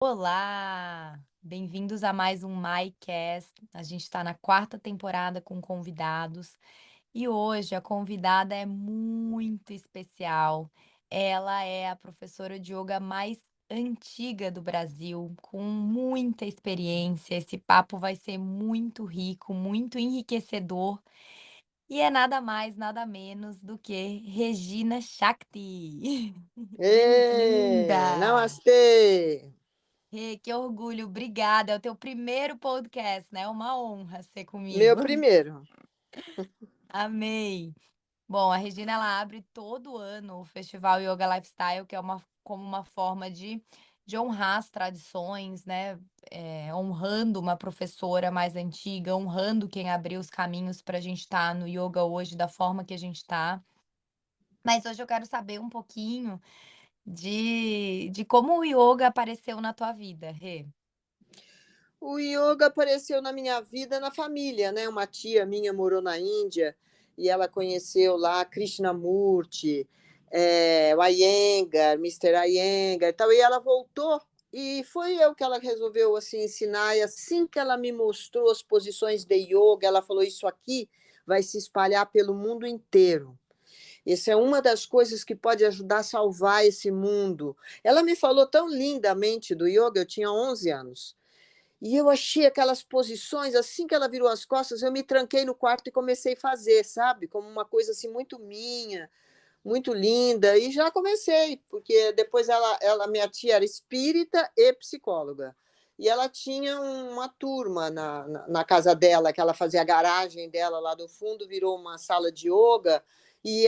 Olá! Bem-vindos a mais um MyCast. A gente está na quarta temporada com convidados e hoje a convidada é muito especial. Ela é a professora de yoga mais antiga do Brasil, com muita experiência. Esse papo vai ser muito rico, muito enriquecedor e é nada mais, nada menos do que Regina Shakti. Bem-vinda! Namastê! Que orgulho, obrigada. É o teu primeiro podcast, né? É uma honra ser Meu comigo. primeiro. Amei. Bom, a Regina ela abre todo ano o Festival Yoga Lifestyle, que é como uma forma de honrar as tradições, né? Honrando uma professora mais antiga, honrando quem abriu os caminhos para a gente estar no yoga hoje da forma que a gente está. Mas hoje eu quero saber um pouquinho de como o yoga apareceu na tua vida, Rê. O yoga apareceu na minha vida, na família, né? Uma tia minha morou na Índia e ela conheceu lá Krishnamurti, o Iyengar, Mister Iyengar e tal, e ela voltou e foi eu que ela resolveu assim ensinar, e assim que ela me mostrou as posições de yoga, ela falou: "Isso aqui vai se espalhar pelo mundo inteiro. Isso é uma das coisas que pode ajudar a salvar esse mundo". Ela me falou tão lindamente do yoga, eu tinha 11 anos. E eu achei aquelas posições, assim que ela virou as costas, eu me tranquei no quarto e comecei a fazer, sabe? Como uma coisa assim muito minha, muito linda. E já comecei, porque depois minha tia era espírita e psicóloga. E ela tinha uma turma na casa dela, que ela fazia a garagem dela lá do fundo, virou uma sala de yoga. E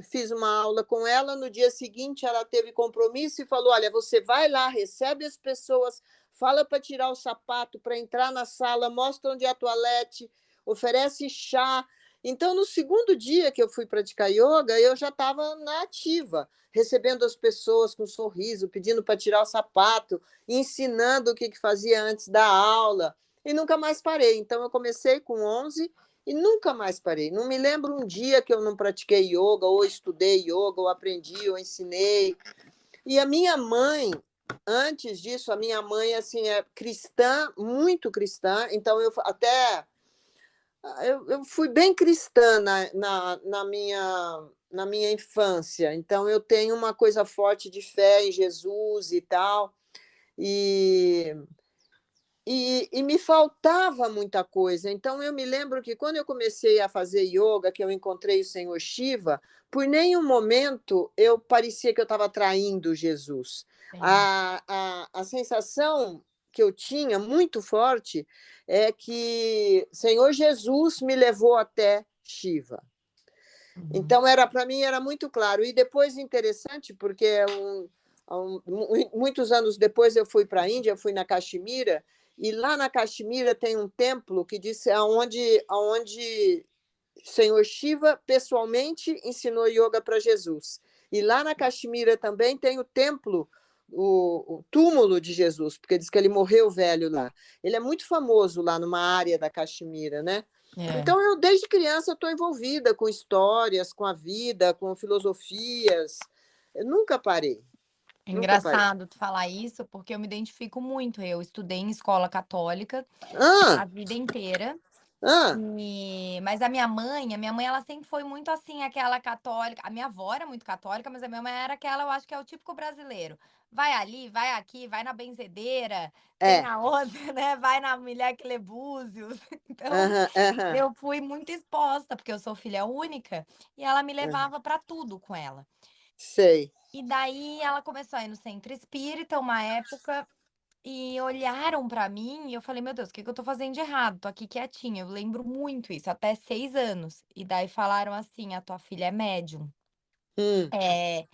fiz uma aula com ela. No dia seguinte, ela teve compromisso e falou: "Olha, você vai lá, recebe as pessoas, fala para tirar o sapato, para entrar na sala, mostra onde é a toalete, oferece chá". Então, no segundo dia que eu fui praticar yoga, eu já estava na ativa, recebendo as pessoas com um sorriso, pedindo para tirar o sapato, ensinando o que fazia antes da aula, e nunca mais parei. Então, eu comecei com 11 e nunca mais parei. Não me lembro um dia que eu não pratiquei yoga, ou estudei yoga, ou aprendi, ou ensinei. E a minha mãe, antes disso, a minha mãe assim é cristã, muito cristã, então eu fui bem cristã na minha infância, então eu tenho uma coisa forte de fé em Jesus e tal, e, e me faltava muita coisa. Então eu me lembro que quando eu comecei a fazer yoga, que eu encontrei o Senhor Shiva, por nenhum momento eu parecia que eu estava traindo Jesus. Sim. A sensação que eu tinha muito forte é que Senhor Jesus me levou até Shiva. Uhum. Então era para mim era muito claro. E depois interessante, porque muitos anos depois eu fui para a Índia, eu fui na Caxemira, e lá na Caxemira tem um templo que diz aonde Senhor Shiva pessoalmente ensinou yoga para Jesus. E lá na Caxemira também tem o templo, o túmulo de Jesus, porque diz que ele morreu velho lá. Ele é muito famoso lá numa área da Caxemira, né? É. Então, eu, desde criança, estou envolvida com histórias, com a vida, com filosofias. Eu nunca parei, É nunca parei. engraçado tu falar isso, porque eu me identifico muito. Eu estudei em escola católica Ah, a vida inteira. ah, Mas a minha mãe ela sempre foi muito assim, aquela católica. A minha avó era muito católica, mas a minha mãe era aquela, eu acho que é o típico brasileiro. Vai ali, vai aqui, vai na benzedeira, tem é. a outra, né? Vai na mulher que lê búzios. Então, Aham, aham, eu fui muito exposta, porque eu sou filha única, e ela me aham. levava para tudo com ela. Sei. E daí ela começou a ir no centro espírita uma época, e olharam pra mim e eu falei: "Meu Deus, o que que eu tô fazendo de errado? Tô aqui quietinha". Eu lembro muito isso, até 6 anos. E daí falaram assim: "A tua filha é médium". Hum, É,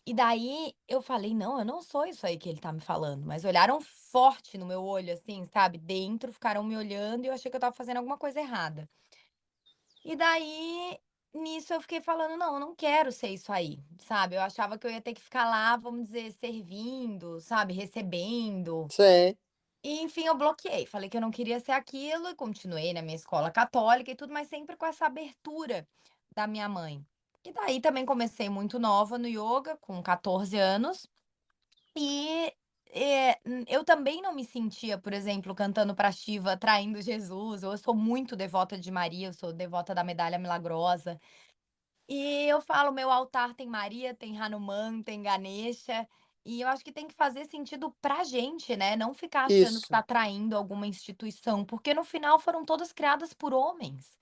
e daí eu falei: "Não, eu não sou isso aí que ele tá me falando", mas olharam forte no meu olho, assim, sabe, dentro, ficaram me olhando e eu achei que eu estava fazendo alguma coisa errada. E daí, nisso eu fiquei falando: "Não, eu não quero ser isso aí", sabe. Eu achava que eu ia ter que ficar lá, vamos dizer, servindo, sabe, recebendo. sei. E enfim, eu bloqueei, falei que eu não queria ser aquilo e continuei na minha escola católica e tudo, mas sempre com essa abertura da minha mãe. E daí também comecei muito nova no yoga, com 14 anos, e Eu também não me sentia, por exemplo, cantando pra Shiva, traindo Jesus. Eu sou muito devota de Maria, eu sou devota da Medalha Milagrosa. E eu falo, meu altar tem Maria, tem Hanuman, tem Ganesha, e eu acho que tem que fazer sentido pra gente, né, não ficar achando que Isso, tá traindo alguma instituição, porque no final foram todas criadas por homens.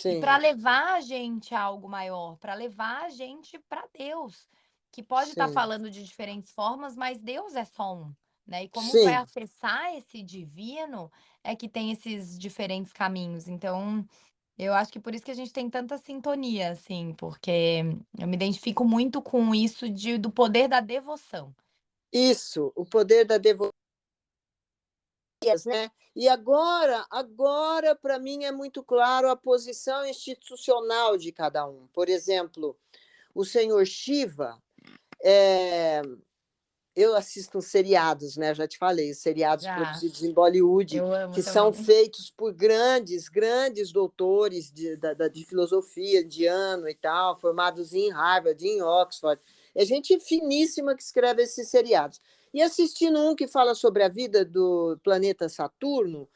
E para sim, levar a gente a algo maior, para levar a gente para Deus, que pode estar sim, falando de diferentes formas, mas Deus é só um, né. E como vai sim. acessar esse divino, é que tem esses diferentes caminhos. Então, eu acho que por isso que a gente tem tanta sintonia, assim, porque eu me identifico muito com isso do poder da devoção. Isso, o poder da devoção, né. E agora para mim é muito claro a posição institucional de cada um. Por exemplo, o senhor Shiva, eh, eu assisto os seriados, né, já te falei, os seriados Já, produzidos em Bollywood, eu amo que são também. feitos por grandes doutores de filosofia indiano e tal, formados em Harvard, em Oxford. É gente finíssima que escreve esses seriados. E assistindo um que fala sobre a vida do planeta Saturno,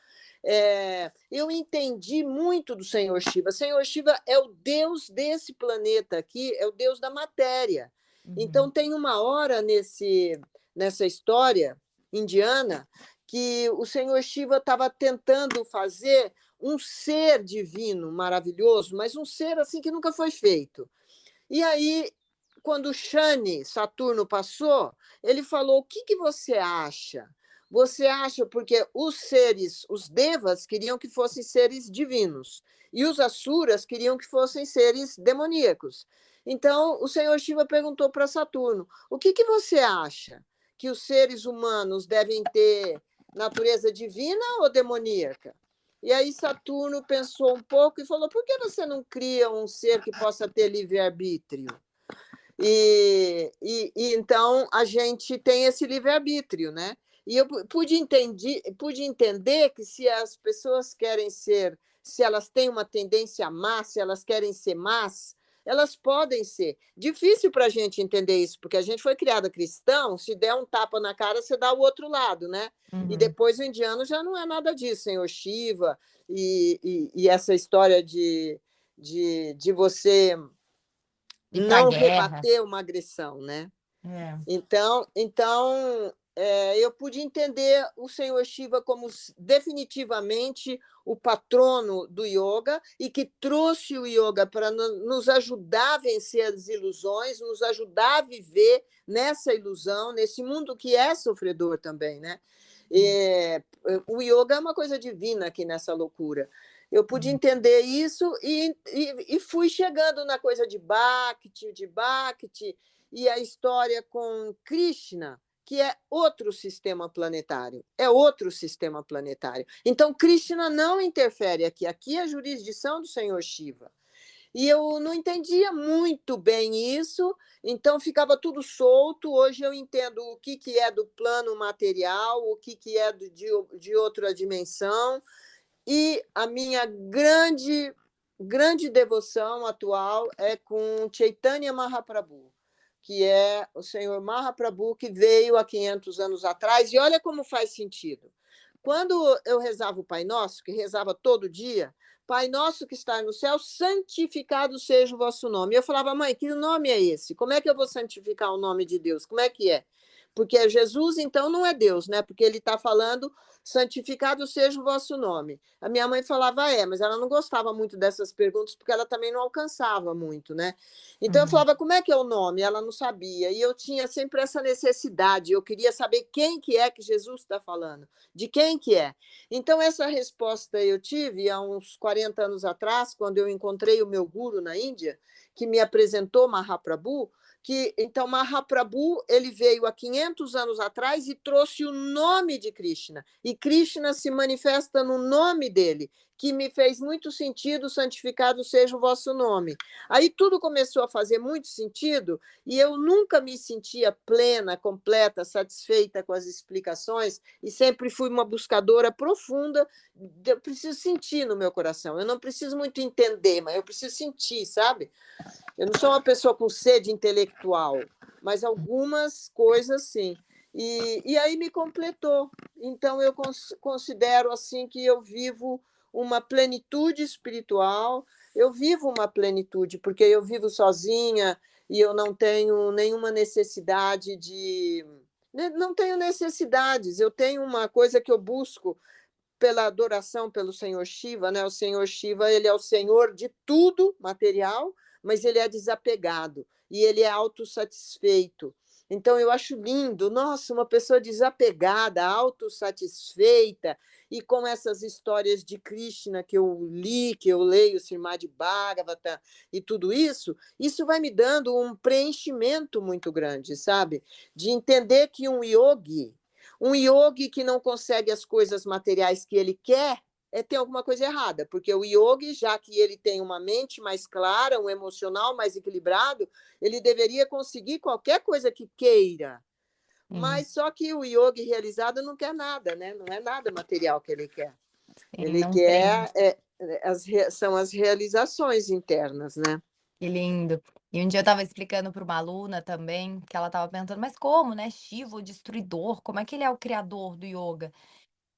eu entendi muito do Senhor Shiva. O Senhor Shiva é o deus desse planeta aqui, é o deus da matéria. Então Uhum, tem uma hora nessa história indiana que o Senhor Shiva estava tentando fazer um ser divino maravilhoso, mas um ser assim que nunca foi feito. E aí, quando Shani, Saturno, passou, ele falou: o que você acha? Você acha, porque os seres, os devas, queriam que fossem seres divinos, e os asuras queriam que fossem seres demoníacos. Então, o senhor Shiva perguntou para Saturno: o que você acha? Que os seres humanos devem ter natureza divina ou demoníaca? E aí Saturno pensou um pouco e falou: por que você não cria um ser que possa ter livre-arbítrio? E então a gente tem esse livre-arbítrio, né? E eu pude entender que se as pessoas querem ser, se elas têm uma tendência má, se elas querem ser más, elas podem ser. Difícil para a gente entender isso, porque a gente foi criada cristão, se der um tapa na cara, você dá o outro lado, né? E uhum. depois o indiano já não é nada disso, senhor Shiva, e essa história de você Ir pra não guerra. rebater uma agressão, né? É. Então, eu pude entender o senhor Shiva como definitivamente o patrono do yoga e que trouxe o yoga para nos ajudar a vencer as ilusões, nos ajudar a viver nessa ilusão, nesse mundo que é sofredor também, né? Hum, É, o yoga é uma coisa divina aqui nessa loucura. Eu pude hum, entender isso e fui chegando na coisa de Bhakti, e a história com Krishna, que é outro sistema planetário. É outro sistema planetário. Então, Krishna não interfere aqui. Aqui é a jurisdição do senhor Shiva. E eu não entendia muito bem isso, então ficava tudo solto. Hoje eu entendo o que é do plano material, o que é de outra dimensão, e a minha grande devoção atual é com Chaitanya Mahaprabhu, que é o senhor Mahaprabhu que veio há 500 anos atrás. E olha como faz sentido. Quando eu rezava o Pai Nosso, que rezava todo dia, Pai Nosso que está no céu, santificado seja o vosso nome. Eu falava: mãe, que nome é esse? Como é que eu vou santificar o nome de Deus? Como é que é? Porque Jesus, então, não é Deus, né? Porque ele está falando: santificado seja o vosso nome. A minha mãe falava: mas ela não gostava muito dessas perguntas, porque ela também não alcançava muito, né? Então eu uhum, falava: como é que é o nome? Ela não sabia. E eu tinha sempre essa necessidade, eu queria saber quem que é que Jesus está falando, de quem que é. Então essa resposta eu tive há uns 40 anos atrás, quando eu encontrei o meu guru na Índia, que me apresentou Mahaprabhu, que então Mahaprabhu ele veio há 500 anos atrás e trouxe o nome de Krishna. E Krishna se manifesta no nome dele, que me fez muito sentido: santificado seja o vosso nome. Aí tudo começou a fazer muito sentido e eu nunca me sentia plena, completa, satisfeita com as explicações e sempre fui uma buscadora profunda. Eu preciso sentir no meu coração. Eu não preciso muito entender, mas eu preciso sentir, sabe? Eu não sou uma pessoa com sede intelectual, mas algumas coisas sim. E aí me completou. Então eu considero assim que eu vivo uma plenitude espiritual, eu vivo uma plenitude, porque eu vivo sozinha e eu não tenho nenhuma necessidade de. Não tenho necessidades, eu tenho uma coisa que eu busco pela adoração pelo Senhor Shiva, né? O Senhor Shiva, ele é o senhor de tudo material, mas ele é desapegado e ele é autossatisfeito. Então eu acho lindo, nossa, uma pessoa desapegada, autossatisfeita e com essas histórias de Krishna que eu li, que eu leio, Srimad Bhagavata e tudo isso, isso vai me dando um preenchimento muito grande, sabe? De entender que um yogi que não consegue as coisas materiais que ele quer, tem alguma coisa errada, porque o yogi, já que ele tem uma mente mais clara, um emocional mais equilibrado, ele deveria conseguir qualquer coisa que queira. Sim, Mas só que o yogi realizado não quer nada, né? Não é nada material que ele quer. sim, Ele não tem. quer são as realizações internas, né? Que lindo. E um dia eu estava explicando para uma aluna também, que ela estava perguntando: "Mas como, né, Shiva, o destruidor, como é que ele é o criador do yoga?"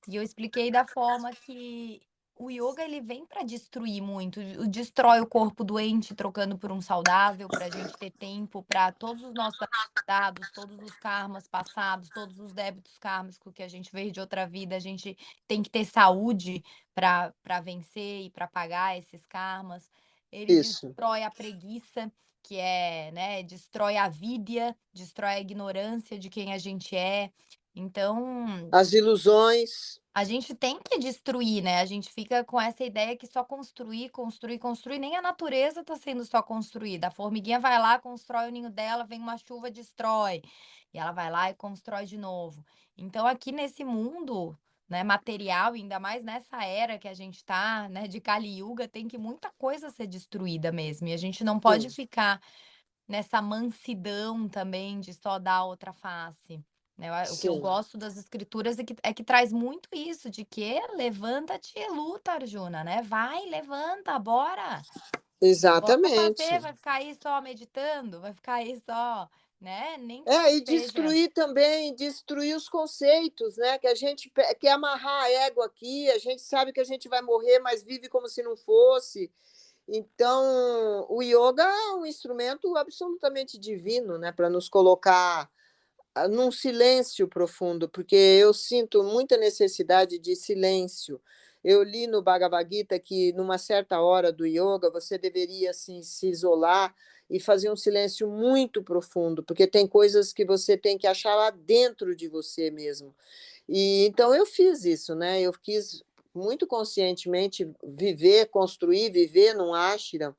E eu expliquei da forma que o yoga ele vem para destruir muito, destrói o corpo doente trocando por um saudável, para a gente ter tempo para todos os nossos dados, todos os karmas passados, todos os débitos kármicos que a gente veio de outra vida, a gente tem que ter saúde para vencer e para pagar esses karmas. Ele Isso. destrói a preguiça, que é, né, destrói a vidya, destrói a ignorância de quem a gente é. Então, As ilusões. a gente tem que destruir, né, a gente fica com essa ideia que só construir, construir, construir, nem a natureza está sendo só construída, a formiguinha vai lá, constrói o ninho dela, vem uma chuva, destrói, e ela vai lá e constrói de novo. Então aqui nesse mundo, né, material, ainda mais nessa era que a gente tá, né, de Kali Yuga, tem que muita coisa ser destruída mesmo, e a gente não pode Sim, ficar nessa mansidão também de só dar outra face, né, o que eu sim, gosto das escrituras é que traz muito isso, de que levanta-te e luta, Arjuna, né, vai, levanta, bora, bora fazer, exatamente. vai ficar aí só meditando, vai ficar aí só, né, nem que E seja destruir também, destruir os conceitos, né? Que a gente quer amarrar a égua aqui, a gente sabe que a gente vai morrer, mas vive como se não fosse. Então, o yoga é um instrumento absolutamente divino, né? Para nos colocar num silêncio profundo, porque eu sinto muita necessidade de silêncio. Eu li no Bhagavad Gita que, numa certa hora do yoga, você deveria assim, se isolar e fazer um silêncio muito profundo, porque tem coisas que você tem que achar lá dentro de você mesmo. E então eu fiz isso, né? Eu quis muito conscientemente viver, construir, viver num ashram,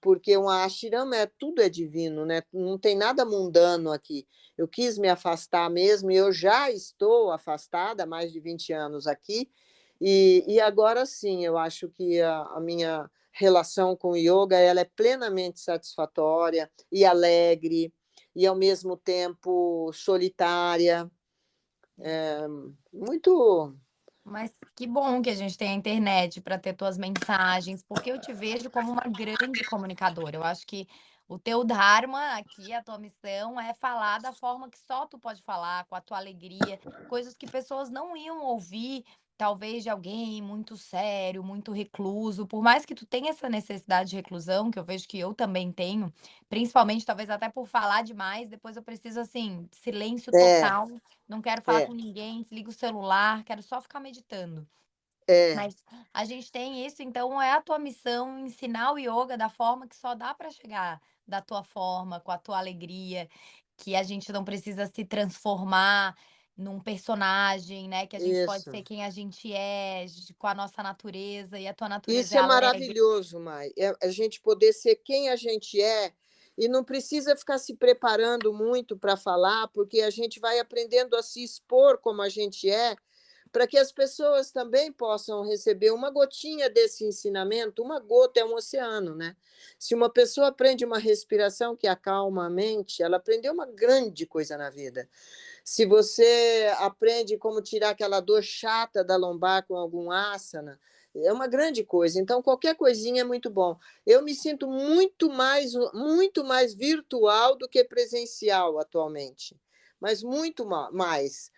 porque um ashram tudo é divino, né? Não tem nada mundano aqui. Eu quis me afastar mesmo, e eu já estou afastada há mais de 20 anos aqui, e agora sim, eu acho que a minha relação com o yoga ela é plenamente satisfatória e alegre, e ao mesmo tempo solitária. É muito. mas que bom que a gente tem a internet para ter tuas mensagens, porque eu te vejo como uma grande comunicadora. Eu acho que o teu dharma aqui, a tua missão é falar da forma que só tu pode falar, com a tua alegria, coisas que pessoas não iam ouvir, talvez de alguém muito sério, muito recluso. Por mais que tu tenha essa necessidade de reclusão, que eu vejo que eu também tenho, principalmente talvez até por falar demais, depois eu preciso assim, silêncio É, total, não quero falar com é, ninguém, desligo o celular, quero só ficar meditando. é, Mas a gente tem isso, então é a tua missão ensinar o ioga da forma que só dá para chegar, da tua forma, com a tua alegria, que a gente não precisa se transformar num personagem, né, que a gente pode ser isso. quem a gente é, com a nossa natureza, e a tua natureza Isso é é alegre. maravilhoso, Mai. A gente poder ser quem a gente é e não precisa ficar se preparando muito para falar, porque a gente vai aprendendo a se expor como a gente é, para que as pessoas também possam receber uma gotinha desse ensinamento. Uma gota é um oceano, né? Se uma pessoa aprende uma respiração que acalma a mente, ela aprendeu uma grande coisa na vida. Se você aprende como tirar aquela dor chata da lombar com algum asana, é uma grande coisa. Então, qualquer coisinha é muito bom. Eu me sinto muito mais virtual do que presencial atualmente. mas muito mais.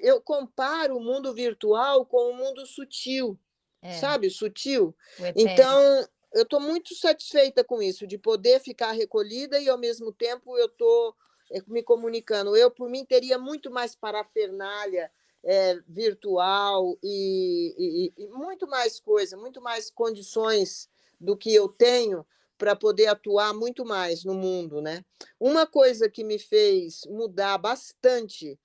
Eu comparo o mundo virtual com o mundo sutil, É, sabe, sutil. o etérico. Então, eu estou muito satisfeita com isso, de poder ficar recolhida e, ao mesmo tempo, eu estou me comunicando. Eu, por mim, teria muito mais parafernália virtual e muito mais coisa, muito mais condições do que eu tenho para poder atuar muito mais no mundo, né? Uma coisa que me fez mudar bastante,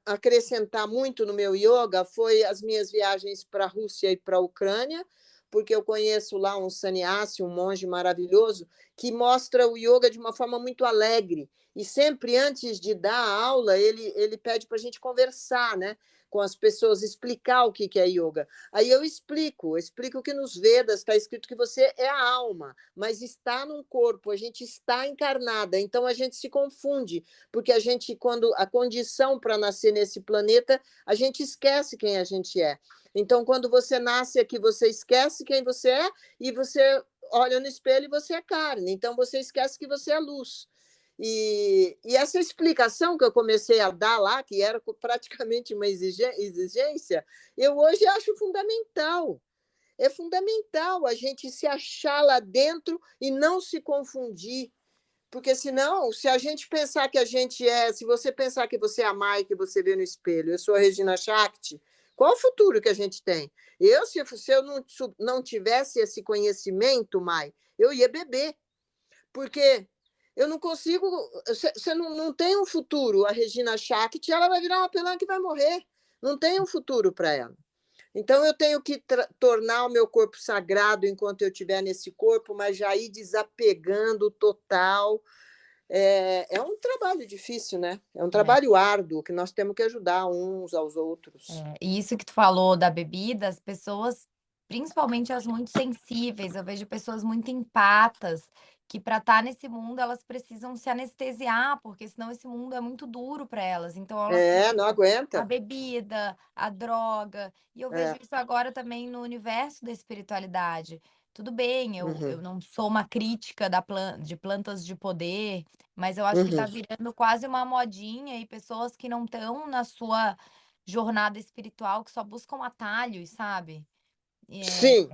acrescentar muito no meu yoga, foi as minhas viagens para a Rússia e para a Ucrânia, porque eu conheço lá um sannyasi, um monge maravilhoso, que mostra o yoga de uma forma muito alegre. E sempre antes de dar a aula, ele pede para a gente conversar, né, com as pessoas, explicar o que é yoga. Aí eu explico que nos Vedas está escrito que você é a alma, mas está num corpo, a gente está encarnada, então a gente se confunde, porque a gente, quando a condição para nascer nesse planeta, a gente esquece quem a gente é. Então, quando você nasce aqui, você esquece quem você é e você olha no espelho e você é carne. Então, você esquece que você é luz. E essa explicação que eu comecei a dar lá, que era praticamente uma exigência, eu hoje acho fundamental. É fundamental a gente se achar lá dentro e não se confundir. Porque senão, se a gente pensar que a gente se você pensar que você é a Mai que você vê no espelho, eu sou a Regina Shakti, qual o futuro que a gente tem? Se eu não tivesse esse conhecimento, Mai, eu ia beber, porque eu não consigo, você não tem um futuro. A Regina Shakti, ela vai virar uma pelã que vai morrer, não tem um futuro para ela. Então, eu tenho que tornar o meu corpo sagrado enquanto eu estiver nesse corpo, mas já ir desapegando total. É um trabalho difícil, né? É um É. trabalho árduo que nós temos que ajudar uns aos outros. E isso que tu falou da bebida, as pessoas, principalmente as muito sensíveis, eu vejo pessoas muito empatas, que para estar nesse mundo elas precisam se anestesiar, porque senão esse mundo é muito duro para elas. Então elas Não precisam a aguenta. bebida, a droga, e eu vejo É. isso agora também no universo da espiritualidade. Tudo bem, eu Uhum. não sou uma crítica de plantas de poder, mas eu acho que está Uhum. virando quase uma modinha e pessoas que não estão na sua jornada espiritual que só buscam atalhos, sabe? Sim,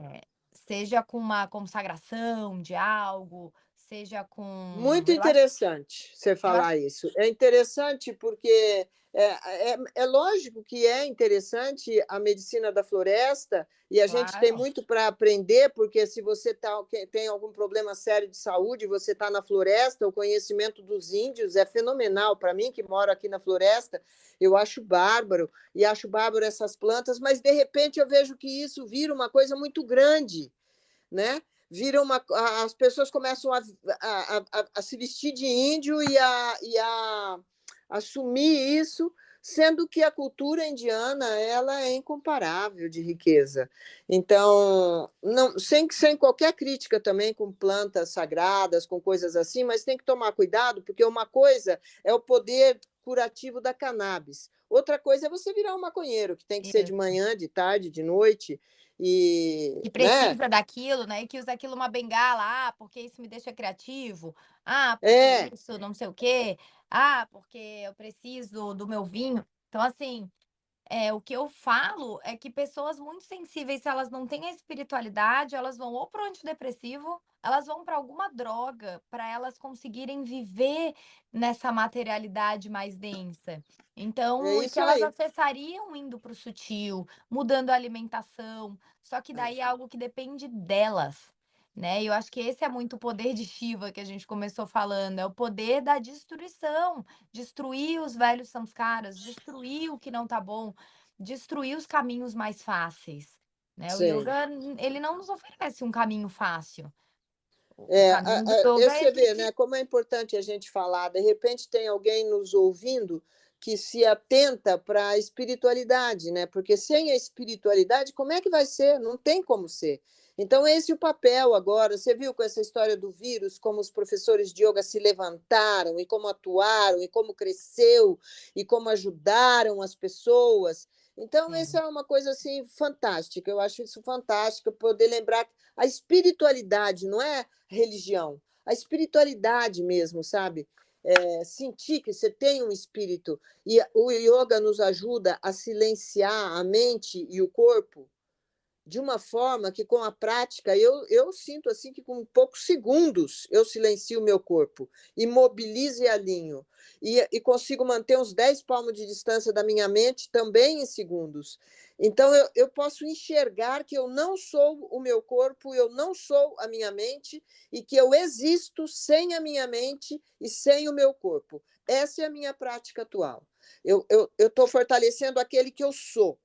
Seja com uma consagração de algo, seja com. muito interessante você Eu acho, falar isso. É interessante porque é lógico que é interessante a medicina da floresta e a gente tem claro, muito para aprender, porque se você tem algum problema sério de saúde, você está na floresta, o conhecimento dos índios é fenomenal. Para mim, que moro aqui na floresta, eu acho bárbaro, e acho bárbaro essas plantas, mas de repente eu vejo que isso vira uma coisa muito grande, né? As pessoas começam a se vestir de índio e a assumir isso, sendo que a cultura indiana ela é incomparável de riqueza. Então, não, sem qualquer crítica também com plantas sagradas, com coisas assim, mas tem que tomar cuidado, porque uma coisa é o poder curativo da cannabis. Outra coisa é você virar um maconheiro, que tem que ser de isso. manhã, de tarde, de noite, Que né? precisa daquilo, né? E que usa aquilo uma bengala, porque isso me deixa criativo. Porque É, isso, não sei o quê. Porque eu preciso do meu vinho. Então, assim, o que eu falo é que pessoas muito sensíveis, se elas não têm a espiritualidade, elas vão ou para o antidepressivo, elas vão para alguma droga, para elas conseguirem viver nessa materialidade mais densa. é Então, e que isso elas aí. acessariam indo para o sutil, mudando a alimentação, só que daí é algo que depende delas. Né? E eu acho que esse é muito o poder de Shiva que a gente começou falando, é o poder da destruição, destruir os velhos samskaras, destruir o que não tá bom, destruir os caminhos mais fáceis, né? O Sim. yoga, ele não nos oferece um caminho fácil. O caminho do yoga, Você vê, ele né, como é importante a gente falar. De repente tem alguém nos ouvindo que se atenta para a espiritualidade, né? Porque sem a espiritualidade, como é que vai ser? Não tem como ser. Então, esse é o papel agora. Você viu com essa história do vírus, como os professores de yoga se levantaram, e como atuaram, e como cresceu, e como ajudaram as pessoas. Então, essa é, é uma coisa assim fantástica. Eu acho isso fantástico, poder lembrar a espiritualidade, não é religião, a espiritualidade mesmo, sabe? sentir que você tem um espírito, e o yoga nos ajuda a silenciar a mente e o corpo de uma forma que, com a prática, eu sinto assim que, com poucos segundos, eu silencio o meu corpo, imobilizo e alinho. E consigo manter uns 10 palmos de distância da minha mente também em segundos. Então, eu posso enxergar que eu não sou o meu corpo, eu não sou a minha mente, e que eu existo sem a minha mente e sem o meu corpo. Essa é a minha prática atual. Eu estou fortalecendo aquele que eu sou,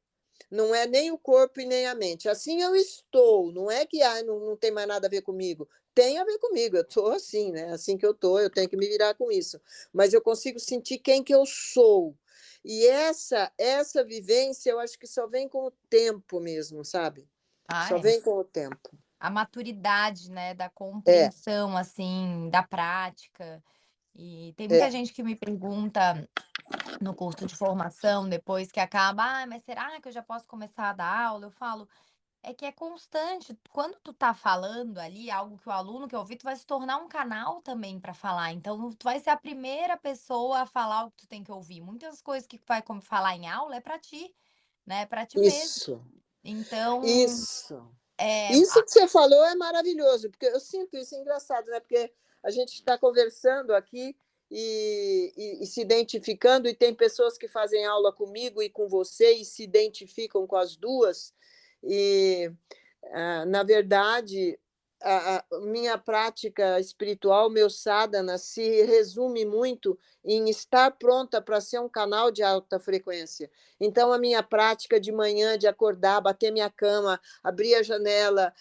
não é nem o corpo e nem a mente. Assim eu estou, não é que não tem mais nada a ver comigo. Tem a ver comigo, eu estou assim, né? Assim que eu estou, eu tenho que me virar com isso. Mas eu consigo sentir quem que eu sou. E essa vivência, eu acho que só vem com o tempo mesmo, sabe? Ah, Só é. vem com o tempo. A maturidade, né, da É, compreensão, assim, da prática. E tem muita é. gente que me pergunta no curso de formação, depois que acaba: "Ah, mas será que eu já posso começar a dar aula?" Eu falo: "É que é constante. Quando tu tá falando ali algo que o aluno quer ouvir, tu vai se tornar um canal também para falar. Então tu vai ser a primeira pessoa a falar o que tu tem que ouvir. Muitas coisas que vai como falar em aula é para ti, né, é pra ti mesmo. Isso, Então, isso. é Isso que você falou é maravilhoso, porque eu sinto isso, é engraçado, né? Porque a gente está conversando aqui e se identificando, e tem pessoas que fazem aula comigo e com você e se identificam com as duas. E na verdade, a minha prática espiritual, meu sadhana, se resume muito em estar pronta para ser um canal de alta frequência. Então, a minha prática de manhã, de acordar, bater minha cama, abrir a janela,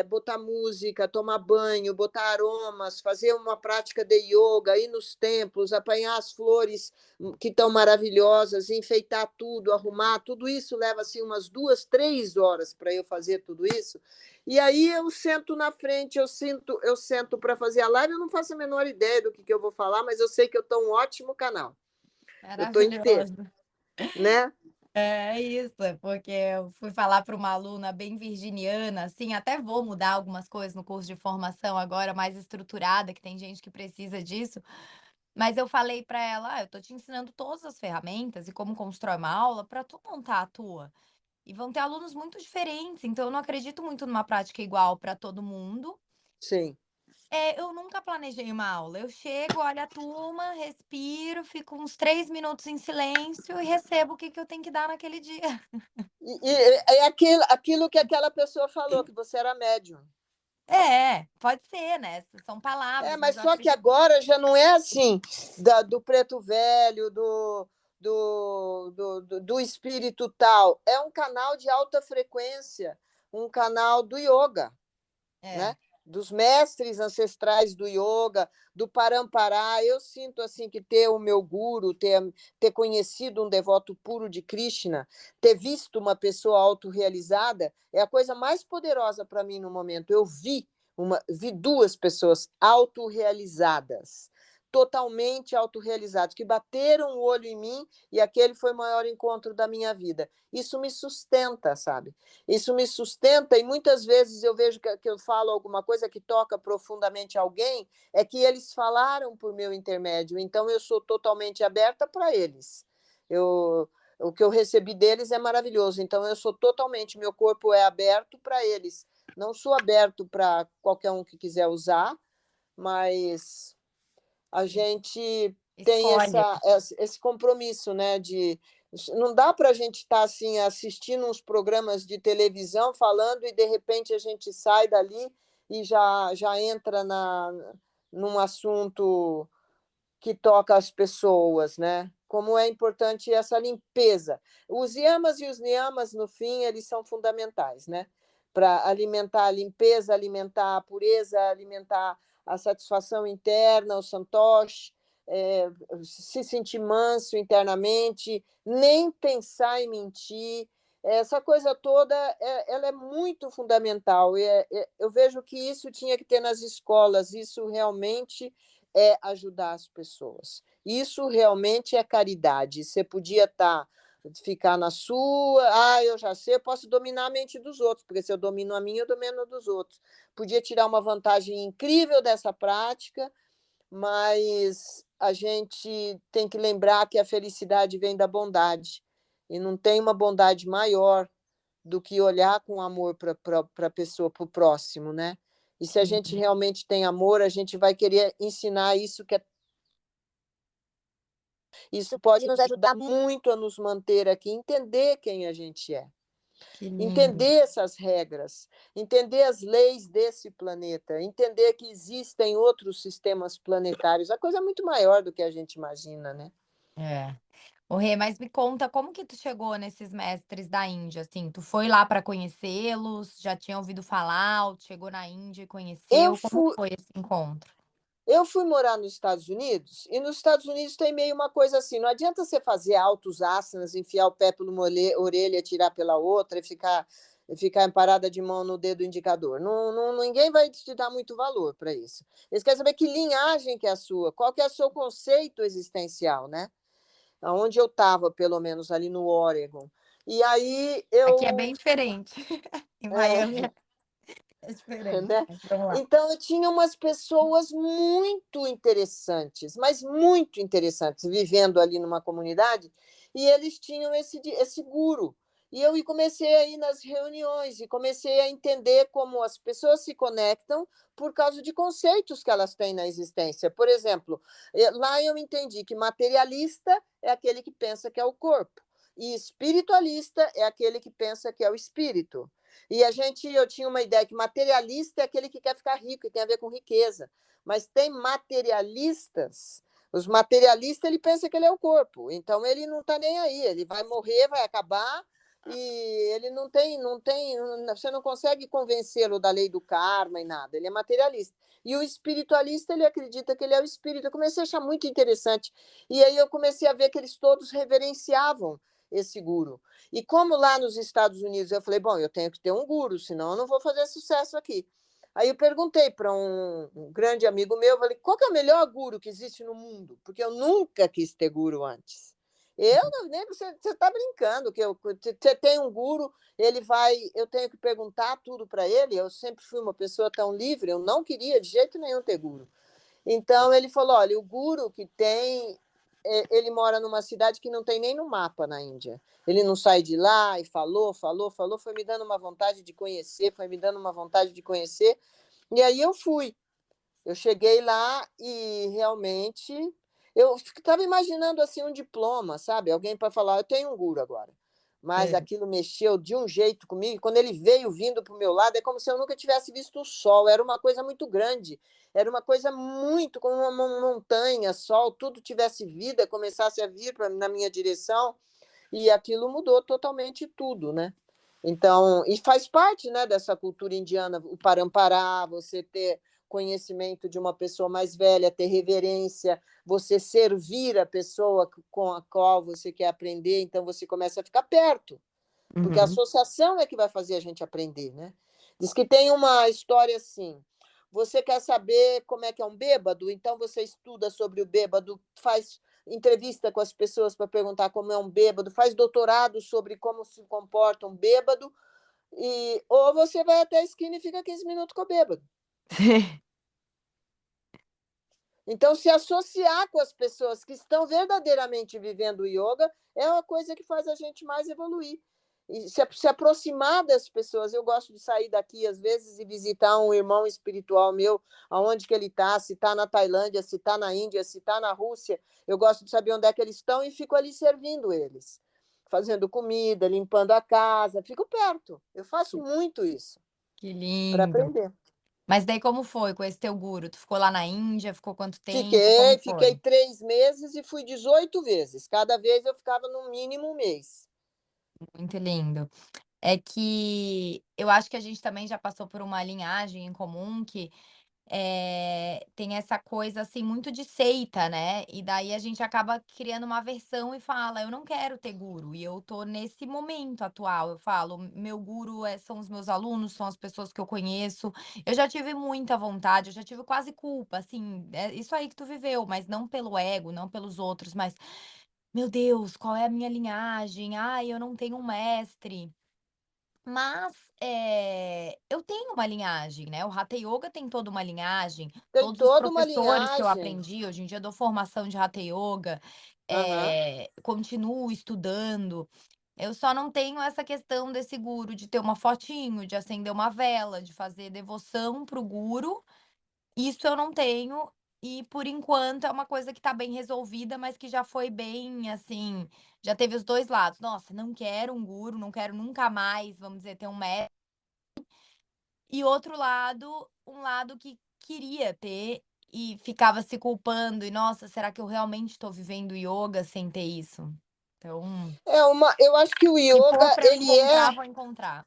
botar música, tomar banho, botar aromas, fazer uma prática de yoga, ir nos templos, apanhar as flores que estão maravilhosas, enfeitar tudo, arrumar, tudo isso leva assim umas 2, 3 horas para eu fazer tudo isso. E aí eu sento na frente, eu sento para fazer a live, eu não faço a menor ideia do que eu vou falar, mas eu sei que eu estou um ótimo canal. Eu estou inteira, maravilhoso. né? É isso, é porque eu fui falar para uma aluna bem virginiana, assim, até vou mudar algumas coisas no curso de formação agora, mais estruturada, que tem gente que precisa disso, mas eu falei para ela: "Ah, eu tô te ensinando todas as ferramentas e como constrói uma aula para tu montar a tua". E vão ter alunos muito diferentes, então eu não acredito muito numa prática igual para todo mundo. Sim. Eu nunca planejei uma aula. Eu chego, olho a turma, respiro, fico uns 3 minutos em silêncio e recebo o que que eu tenho que dar naquele dia. E é aquilo que aquela pessoa falou, que você era médium. É, pode ser, né, são É, palavras, mas mas eu só que acredito. agora já não é assim, do preto velho, do espírito tal. É um canal de alta frequência, um canal do yoga, É, né? Dos mestres ancestrais do yoga, do Parampará. Eu sinto assim que ter o meu guru, ter conhecido um devoto puro de Krishna, ter visto uma pessoa autorrealizada, é a coisa mais poderosa para mim no momento. Vi duas pessoas autorrealizadas, totalmente autorrealizadas, que bateram o olho em mim, e aquele foi o maior encontro da minha vida. Isso me sustenta, sabe? Isso me sustenta, e muitas vezes eu vejo que eu falo alguma coisa que toca profundamente alguém, é que eles falaram por meu intermédio, então eu sou totalmente aberta para eles. Eu, o que eu recebi deles é maravilhoso, então eu sou totalmente, meu corpo é aberto para eles. Não sou aberto para qualquer um que quiser usar, mas a sim. gente tem Escolhe. esse compromisso, né? Não dá para a gente estar tá, assim, assistindo uns programas de televisão falando e de repente a gente sai dali e já entra num assunto que toca as pessoas, né? Como é importante essa limpeza. Os yamas e os niyamas, no fim, eles são fundamentais, né? Para alimentar a limpeza, alimentar a pureza, alimentar a satisfação interna, o santosh, se sentir manso internamente, nem pensar em mentir. Essa coisa toda, ela é muito fundamental. Eu vejo que isso tinha que ter nas escolas, isso realmente é ajudar as pessoas. Isso realmente é caridade. Você podia ficar na sua, eu já sei, eu posso dominar a mente dos outros, porque se eu domino a minha, eu domino a dos outros. Podia tirar uma vantagem incrível dessa prática, mas a gente tem que lembrar que a felicidade vem da bondade, e não tem uma bondade maior do que olhar com amor para a pessoa, para o próximo, né? E se a gente Sim, realmente tem amor, a gente vai querer ensinar isso que é. Isso pode nos ajudar muito a nos manter aqui, entender quem a gente é, que lindo. entender essas regras, entender as leis desse planeta, entender que existem outros sistemas planetários. A coisa é muito maior do que a gente imagina, né? É. Ô Rê, mas me conta como que tu chegou nesses mestres da Índia, assim, tu foi lá para conhecê-los, já tinha ouvido falar, ou chegou na Índia e Eu conheceu, como fui, foi esse encontro? Eu fui morar nos Estados Unidos, e nos Estados Unidos tem meio uma coisa assim: não adianta você fazer altos asanas, enfiar o pé por uma orelha, tirar pela outra e ficar parada de mão no dedo indicador. Não, ninguém vai te dar muito valor para isso. Eles querem saber que linhagem que é a sua, qual que é o seu conceito existencial, né? Onde eu estava, pelo menos ali no Oregon. E aí Aqui é eu. bem diferente. Em Miami É, é diferente, né? mas vamos lá. Então eu tinha umas pessoas muito interessantes, mas muito interessantes, vivendo ali numa comunidade, e eles tinham esse guru. E eu comecei a ir nas reuniões e comecei a entender como as pessoas se conectam por causa de conceitos que elas têm na existência. Por exemplo, lá eu entendi que materialista é aquele que pensa que é o corpo, e espiritualista é aquele que pensa que é o espírito. E eu tinha uma ideia que materialista é aquele que quer ficar rico e tem a ver com riqueza. Mas tem materialistas. Os materialistas, ele pensa que ele é o corpo. Então ele não está nem aí. Ele vai morrer, vai acabar e ele não tem, você não consegue convencê-lo da lei do karma e nada. Ele é materialista. E o espiritualista, ele acredita que ele é o espírito. Eu comecei a achar muito interessante. E aí eu comecei a ver que eles todos reverenciavam esse guru. E como lá nos Estados Unidos eu falei, bom, eu tenho que ter um guru, senão eu não vou fazer sucesso aqui. Aí eu perguntei para um grande amigo meu, falei, qual que é o melhor guru que existe no mundo? Porque eu nunca quis ter guru antes. Eu não, nem você está brincando, que você tem um guru, ele vai, eu tenho que perguntar tudo para ele. Eu sempre fui uma pessoa tão livre, eu não queria de jeito nenhum ter guru. Então ele falou: olha, o guru que tem, ele mora numa cidade que não tem nem no mapa na Índia. Ele não sai de lá e falou, foi me dando uma vontade de conhecer, foi me dando uma vontade de conhecer. E aí eu fui. Eu cheguei lá e realmente eu estava imaginando assim um diploma, sabe? Alguém para falar, eu tenho um guru agora. Mas Sei. aquilo mexeu de um jeito comigo. Quando ele veio vindo para o meu lado, é como se eu nunca tivesse visto o sol. Era uma coisa muito grande. Era uma coisa muito como uma montanha, sol, tudo tivesse vida, começasse a vir na minha direção. E aquilo mudou totalmente tudo, né? Então, e faz parte, né, dessa cultura indiana, o parampará, você ter conhecimento de uma pessoa mais velha, ter reverência, você servir a pessoa com a qual você quer aprender, então você começa a ficar perto, porque a Uhum. associação é que vai fazer a gente aprender, né? Diz que tem uma história assim: você quer saber como é que é um bêbado? Então você estuda sobre o bêbado, faz entrevista com as pessoas para perguntar como é um bêbado, faz doutorado sobre como se comporta um bêbado, ou você vai até a esquina e fica 15 minutos com o bêbado. Então, se associar com as pessoas que estão verdadeiramente vivendo o yoga é uma coisa que faz a gente mais evoluir. E se aproximar das pessoas. Eu gosto de sair daqui, às vezes, e visitar um irmão espiritual meu, aonde que ele está, se está na Tailândia, se está na Índia, se está na Rússia. Eu gosto de saber onde é que eles estão e fico ali servindo eles, fazendo comida, limpando a casa, fico perto. Eu faço muito isso Que para lindo. aprender. Mas daí como foi com esse teu guru? Tu ficou lá na Índia, ficou quanto tempo, como Fiquei foi? 3 meses e fui 18 vezes. Cada vez eu ficava no mínimo um mês. Muito lindo. É que eu acho que a gente também já passou por uma linhagem em comum que, tem essa coisa, assim, muito de seita, né, e daí a gente acaba criando uma aversão e fala: "Eu não quero ter guru", e eu tô nesse momento atual, eu falo: "Meu guru são os meus alunos, são as pessoas que eu conheço". Eu já tive muita vontade, eu já tive quase culpa, assim, é isso aí que tu viveu, mas não pelo ego, não pelos outros, mas: "Meu Deus, qual é a minha linhagem? Ai, eu não tenho um mestre". Mas, eu tenho uma linhagem, né, o Hatha Yoga tem toda uma linhagem, Tem todos os toda uma professores que eu linhagem. aprendi hoje em dia eu dou formação de Hatha Yoga, Aham. continuo estudando, eu só não tenho essa questão desse guru, de ter uma fotinho, de acender uma vela, de fazer devoção para o guru, isso eu não tenho, e por enquanto é uma coisa que tá bem resolvida, mas que já foi bem, assim, já teve os 2 lados. "Nossa, não quero um guru, não quero nunca mais, vamos dizer, ter um mestre", e outro lado, um lado que queria ter e ficava se culpando e: "Nossa, será que eu realmente estou vivendo ioga sem ter isso?". Então, Eu acho que o se for ioga, para eu encontrar, vou encontrar.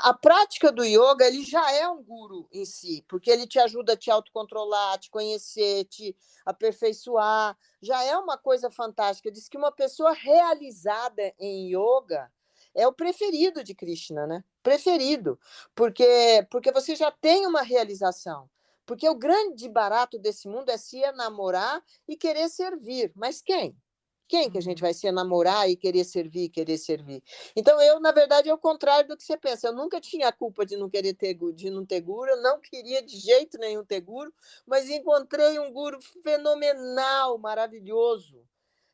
a prática do yoga, ele já é um guru em si, porque ele te ajuda a te autocontrolar, a te conhecer, te aperfeiçoar. Já é uma coisa fantástica. Diz que uma pessoa realizada em yoga é o preferido de Krishna, né? Preferido, porque você já tem uma realização. Porque o grande barato desse mundo é se enamorar e querer servir. Mas quem? Quem que a gente Uhum. vai se enamorar e querer servir, querer servir? Então, eu, na verdade, é o contrário do que você pensa. Eu nunca tinha a culpa de não querer ter, de não ter guru, eu não queria de jeito nenhum ter guru, mas encontrei um guru fenomenal, maravilhoso.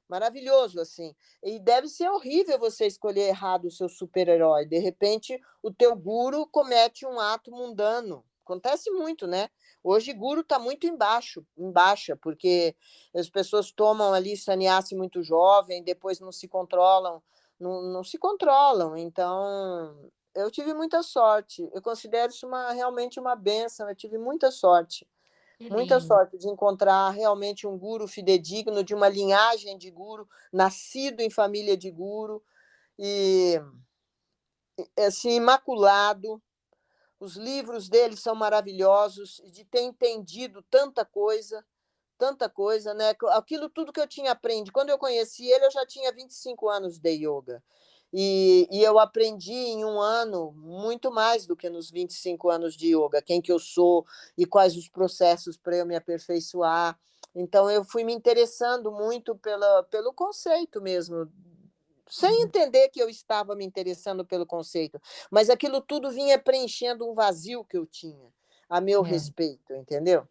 Maravilhoso, assim. E deve ser horrível você escolher errado o seu super-herói. De repente, o teu guru comete um ato mundano. Acontece muito, né? Hoje, guru está muito embaixo, em baixa, porque as pessoas tomam ali sannyasi muito jovem, depois não se controlam, não se controlam. Então, eu tive muita sorte. Eu considero isso realmente uma benção. Eu tive Que muita lindo. sorte de encontrar realmente um guru fidedigno, de uma linhagem de guru, nascido em família de guru, e assim, imaculado. Os livros dele são maravilhosos, de ter entendido tanta coisa, né? Aquilo tudo que eu tinha aprendido. Quando eu conheci ele, eu já tinha 25 anos de yoga. E eu aprendi em um ano muito mais do que nos 25 anos de yoga, quem que eu sou e quais os processos para eu me aperfeiçoar. Então, eu fui me interessando muito pelo conceito mesmo, sem Uhum. entender que eu estava me interessando pelo conceito, mas aquilo tudo vinha preenchendo um vazio que eu tinha a meu É, respeito, entendeu?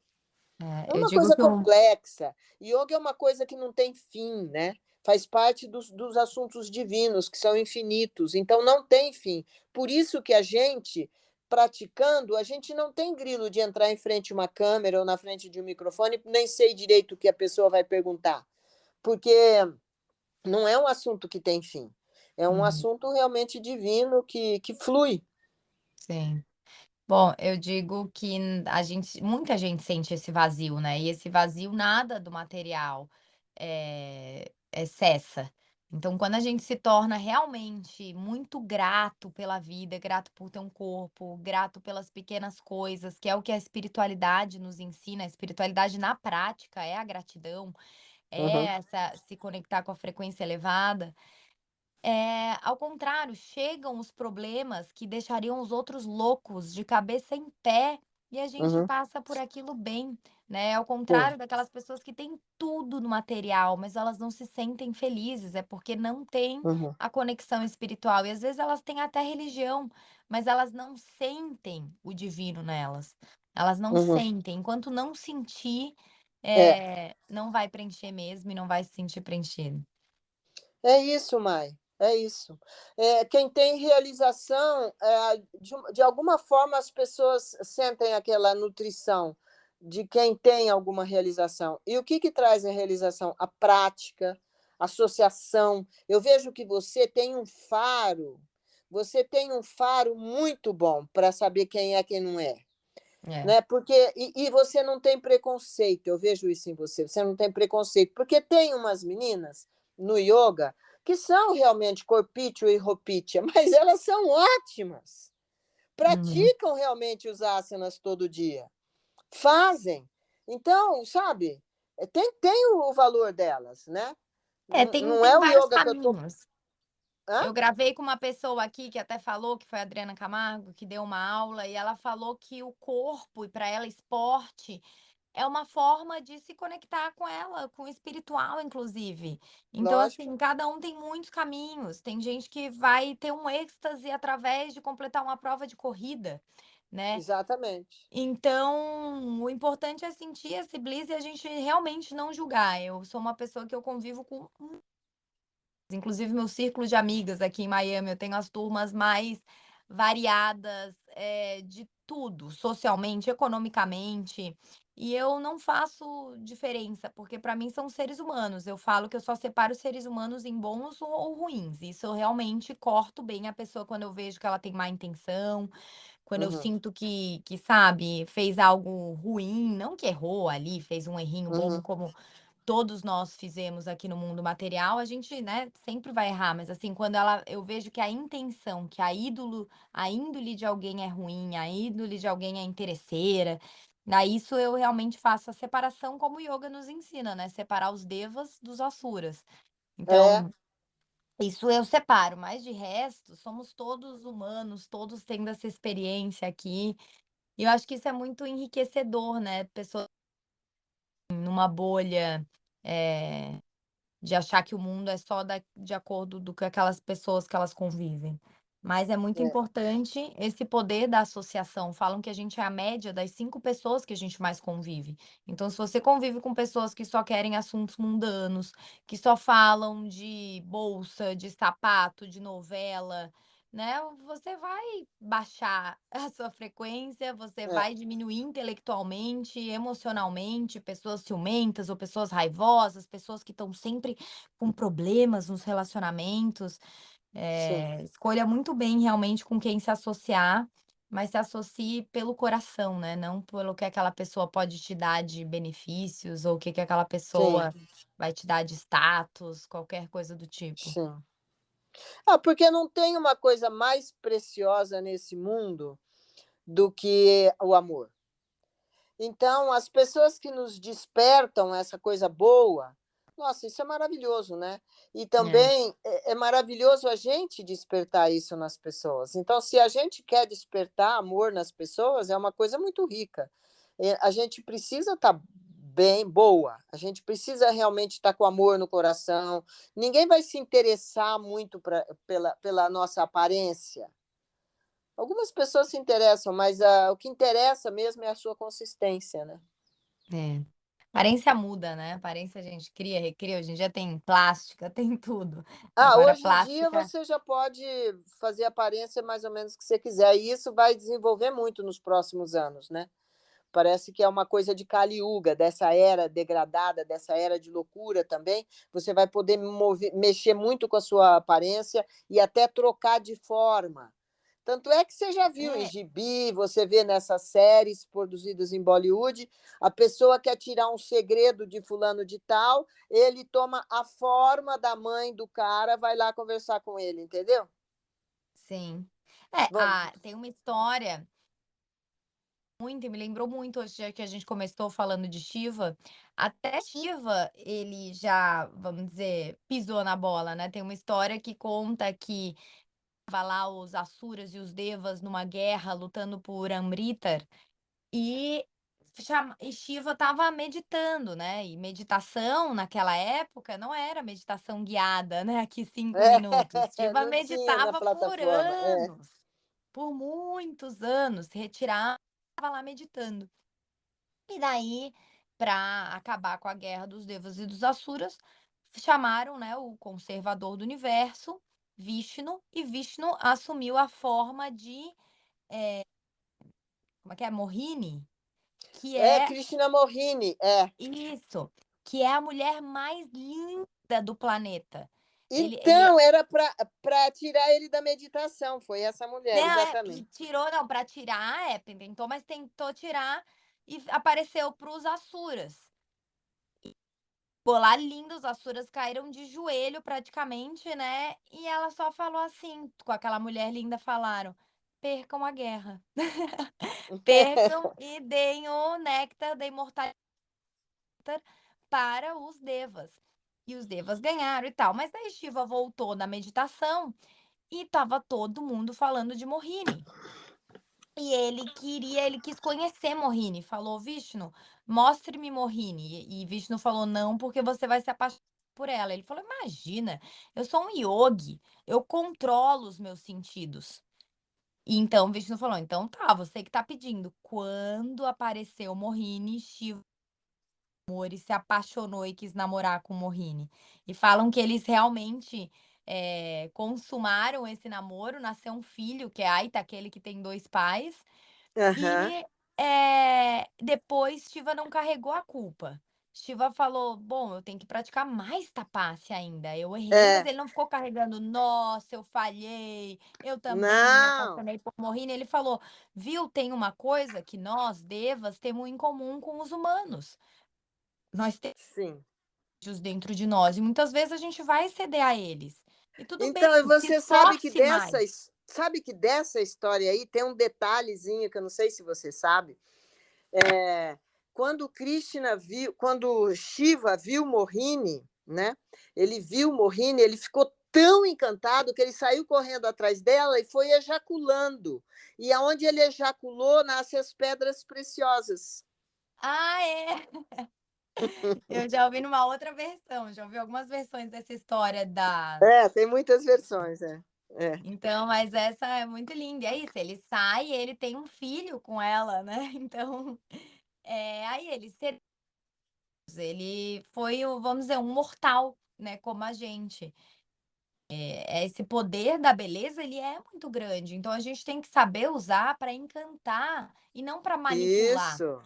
É eu uma digo coisa que o complexa. Yoga é uma coisa que não tem fim, né? Faz parte dos assuntos divinos, que são infinitos, então não tem fim. Por isso que a gente, praticando, a gente não tem grilo de entrar em frente a uma câmera ou na frente de um microfone, nem sei direito o que a pessoa vai perguntar, porque não é um assunto que tem fim. É um uhum, assunto realmente divino que flui. sim. Bom, eu digo que a gente muita gente sente esse vazio, né, e esse vazio nada do material, cessa. Então quando a gente se torna realmente muito grato pela vida, grato por ter um corpo, grato pelas pequenas coisas, que é o que a espiritualidade nos ensina, a espiritualidade na prática é a gratidão, é Uhum, essa se conectar com a frequência elevada. Ao contrário, chegam os problemas que deixariam os outros loucos, de cabeça em pé, e a gente uhum, passa por aquilo bem, né. Ao sim, contrário daquelas pessoas que têm tudo no material, mas elas não se sentem felizes, é porque não têm uhum, a conexão espiritual. E às vezes elas têm até religião, mas elas não sentem o divino nelas. Elas não uhum. sentem. Enquanto não sentir, É. não vai preencher mesmo e não vai se sentir preenchido. É isso, Mai, é isso. Quem tem realização, de alguma forma as pessoas sentem aquela nutrição de quem tem alguma realização. E o que que traz a realização? A prática, a associação. Eu vejo que você tem um faro muito bom para saber quem é quem não é. É. Né? Porque e você não tem preconceito, eu vejo isso em você, você não tem preconceito, porque tem umas meninas no yoga que são realmente corpício e ropícia, mas elas são ótimas, Uhum. praticam realmente os asanas todo dia, fazem. Então, sabe, tem o valor delas, né? Tem Não é o vários yoga que eu tô. caminhos. Hã? Eu gravei com uma pessoa aqui que até falou, que foi a Adriana Camargo, que deu uma aula, e ela falou que o corpo, e para ela esporte, é uma forma de se conectar com ela, com o espiritual inclusive. Então, lógico, assim, cada um tem muitos caminhos. Tem gente que vai ter um êxtase através de completar uma prova de corrida, né. exatamente. Então, o importante é sentir esse bliss e a gente realmente não julgar. Eu sou uma pessoa que eu convivo com inclusive meu círculo de amigas aqui em Miami, eu tenho as turmas mais variadas, de tudo, socialmente, economicamente, e eu não faço diferença, porque para mim são seres humanos. Eu falo que eu só separo os seres humanos em bons ou ruins. Isso eu realmente corto bem a pessoa quando eu vejo que ela tem má intenção, quando eu Uhum, sinto que, sabe, fez algo ruim, não que errou ali, fez um errinho bobo uhum, como todos nós fizemos aqui no mundo material, a gente, né, sempre vai errar, mas assim, quando eu vejo que a intenção, que a índole de alguém é ruim, a índole de alguém é interesseira, aí isso eu realmente faço a separação como o yoga nos ensina, né, separar os devas dos asuras. é, Então, isso eu separo, mas de resto, somos todos humanos, todos tendo essa experiência aqui, e eu acho que isso é muito enriquecedor, né, pessoas numa bolha, eh de achar que o mundo é só de acordo do que aquelas pessoas que elas convivem. Mas é muito é, importante esse poder da associação. Falam que a gente é a média das 5 pessoas que a gente mais convive. Então, se você convive com pessoas que só querem assuntos mundanos, que só falam de bolsa, de sapato, de novela, né, você vai baixar a sua frequência, você é, vai diminuir intelectualmente, emocionalmente, pessoas ciumentas ou pessoas raivosas, pessoas que estão sempre com problemas nos relacionamentos. sim, Escolha muito bem realmente com quem se associar, mas se associe pelo coração, né, não pelo que aquela pessoa pode te dar de benefícios ou o que que aquela sim, pessoa vai te dar de status, qualquer coisa do tipo. sim. Ah, porque não tem uma coisa mais preciosa nesse mundo do que o amor. Então, as pessoas que nos despertam essa coisa boa, nossa, isso é maravilhoso, né? E É, também é maravilhoso a gente despertar isso nas pessoas. Então, se a gente quer despertar amor nas pessoas, é uma coisa muito rica. A gente precisa estar bem, boa, a gente precisa realmente estar com amor no coração. Ninguém vai se interessar muito pela nossa aparência. Algumas pessoas se interessam, mas o que interessa mesmo é a sua consistência, né? é. Aparência muda, né, aparência a gente cria, recria, hoje em dia tem plástica, tem tudo. Ah, Agora hoje em dia plástica você já pode fazer a aparência mais ou menos que você quiser, e isso vai desenvolver muito nos próximos anos, né. Parece que é uma coisa de Kali Yuga, dessa era degradada, dessa era de loucura também, você vai poder mexer muito com a sua aparência e até trocar de forma. Tanto é que você já viu em é, gibi, você vê nessas séries produzidas em Bollywood, a pessoa quer tirar um segredo de fulano de tal, ele toma a forma da mãe do cara, vai lá conversar com ele, entendeu? sim. Vamos. Tem uma história muito e me lembrou muito hoje, já que a gente começou falando de Shiva, até Shiva ele já, vamos dizer, pisou na bola, né, tem uma história que conta que estava lá os Asuras e os Devas numa guerra lutando por Amrita. E Shiva estava meditando, né, e meditação naquela época não era meditação guiada, né, aqui 5 minutos. É, Shiva não tinha na meditava plataforma. É, por muitos anos, se retirava, estava lá meditando. E daí, para acabar com a guerra dos Devas e dos Asuras, chamaram, né, o conservador do universo, Vishnu, e Vishnu assumiu a forma de, como é que é? Mohini, que é é Krishna Mohini, é. isso, que é a mulher mais linda do planeta. Ele Então, era para tirar ele da meditação, foi essa mulher, e exatamente. tirou não, para tirar, tentou, mas tentou tirar e apareceu para os Asuras. Ficou lá lindo, os Asuras caíram de joelho praticamente, né, e ela só falou assim, com aquela mulher linda falaram: "Percam a guerra, percam e deem o néctar da imortalidade para os Devas". E os Devas ganharam e tal, mas daí Shiva voltou da meditação e estava todo mundo falando de Mohini. E ele quis conhecer Mohini, falou: "Vishnu, mostre-me Mohini", e Vishnu falou: "Não, porque você vai se apaixonar por ela". Ele falou: "Imagina, eu sou um yogi, eu controlo os meus sentidos". E então Vishnu falou: "Então tá, você que tá pedindo". Quando apareceu Mohini, Shiva amor e se apaixonou e quis namorar com Mohini. E falam que eles realmente, consumaram esse namoro, nasceu um filho, que é Aita, aquele que tem 2 pais, Aham. e, depois Shiva não carregou a culpa. Shiva falou: "Bom, eu tenho que praticar mais tapasya ainda, eu errei", mas É. ele não ficou carregando: "Nossa, eu falhei, eu também me Não. apaixonei por Mohini", ele falou: "Viu, tem uma coisa que nós, devas, temos em comum com os humanos, nós Sim. desejos dentro de nós e muitas vezes a gente vai ceder a eles. E tudo bem, Então, e se você sabe que esforce mais". dessa história aí tem um detalhezinho que eu não sei se você sabe. É, quando Shiva viu Mohini, né? Ele viu Mohini, ele ficou tão encantado que ele saiu correndo atrás dela e foi ejaculando. E aonde ele ejaculou, nascem as pedras preciosas. Ah, é? Eu já ouvi numa outra versão, já ouvi algumas versões dessa história da É, tem muitas versões, é. É. então, mas essa é muito linda, e é isso, ele sai e ele tem um filho com ela, né, então, aí ele foi o vamos dizer, um mortal, né, como a gente. Esse poder da beleza, ele é muito grande, então a gente tem que saber usar para encantar e não para manipular. Isso,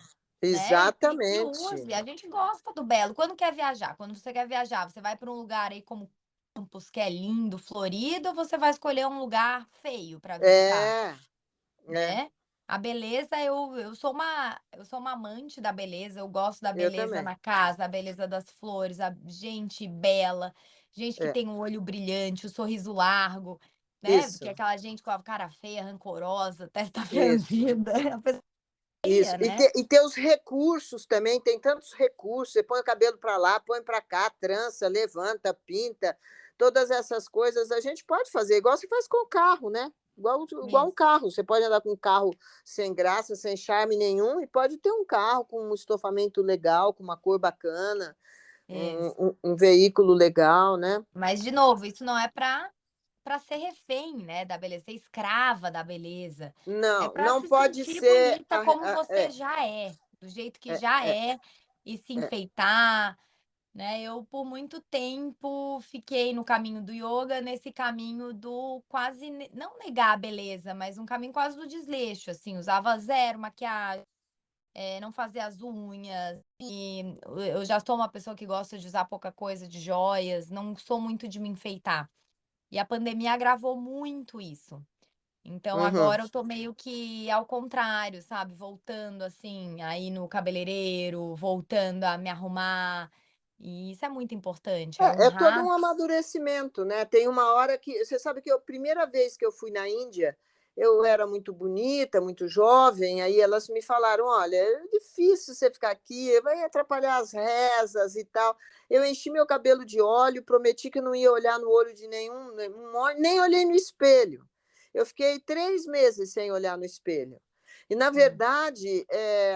Né, que exatamente. use, a gente gosta do belo. Quando quer viajar? Quando você quer viajar, você vai para um lugar aí como Campos, que é lindo, florido, ou você vai escolher um lugar feio para visitar, É, é, né? A beleza, eu sou uma amante da beleza, eu gosto da eu beleza também. na casa, a beleza das flores, a gente bela, gente que É, tem o olho brilhante, o sorriso largo, né, porque isso, aquela gente com a cara feia, rancorosa, testa isso. franzida, a pessoa Isso, feia, né? e ter os recursos também, tem tantos recursos, você põe o cabelo para lá, põe para cá, trança, levanta, pinta, todas essas coisas a gente pode fazer, igual se faz com o carro, né? Igual um Isso. carro, você pode andar com um carro sem graça, sem charme nenhum, e pode ter um carro com um estofamento legal, com uma cor bacana, Isso. um veículo legal, né? Mas, de novo, isso não é para ser refém, né, da beleza, ser escrava da beleza. É Não, para não se pode sentir ser. bonita como você É, já é, do jeito que é, já é, é, e se é. enfeitar, né. Eu, por muito tempo, fiquei no caminho do ioga, nesse caminho do quase ne não negar a beleza, mas um caminho quase do desleixo, assim, usava zero maquiagem, não fazia as unhas, e eu já sou uma pessoa que gosta de usar pouca coisa, de joias, não sou muito de me enfeitar. E a pandemia agravou muito isso. Então Uhum. agora eu tô meio que ao contrário, sabe, voltando, assim, a ir no cabeleireiro, voltando a me arrumar, e isso é muito importante, é É todo honrar. um amadurecimento, né. Tem uma hora que você sabe que a primeira vez que eu fui na Índia, eu era muito bonita, muito jovem, aí elas me falaram: "Olha, é difícil você ficar aqui, vai atrapalhar as rezas e tal". Eu enchi meu cabelo de óleo, prometi que não ia olhar no olho de nenhum homem, nem olhei no espelho. Eu fiquei 3 meses sem olhar no espelho. E na Hum, verdade,